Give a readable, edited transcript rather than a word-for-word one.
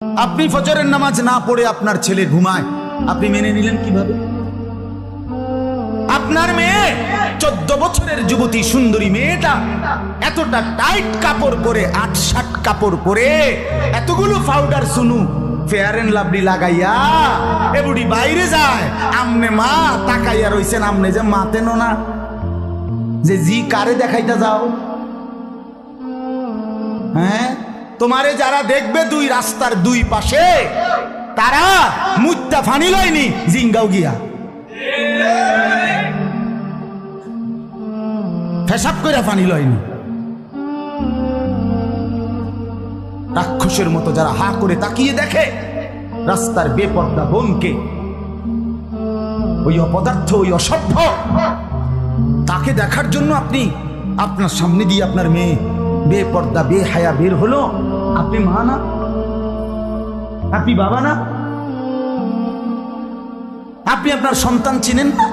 আপনি ফজরের নামাজ না পড়ে আপনার ছেলে ঘুমায়, আপনি মেনে নিলেন কিভাবে? আপনার মেয়ে 14 বছরের যুবতী সুন্দরী মেয়েটা এতটা টাইট কাপড় পরে, 8-7 কাপড় পরে, এতগুলো পাউডার সুনু ফেয়ার এন্ড লাভলি লাগাইয়া এ বুড়ি বাইরে যায়, আমনে মা তাকাইয়া রইছেন, আমনে যে মাতেন না যে জি কারে দেখাইতে যাও? হ্যাঁ, তোমারে যারা দেখবে দুই রাস্তার দুই পাশে, তারা মুত্তা ফানি লয়নি জিঙ্গাও গিয়া ফেসাব করে ফানি লয়নি। রাক্ষসের মতো যারা হা করে তাকিয়ে দেখে রাস্তার বেপর্দা বোনকে, ওই অপদার্থ, ওই অসভ্য, তাকে দেখার জন্য আপনি আপনার সামনে দিয়ে আপনার মেয়ে বেপর্দা বেহায়া বের হলো, আপনি মা না? আপনি বাবা না? আপনি আপনার সন্তান চিনেন না?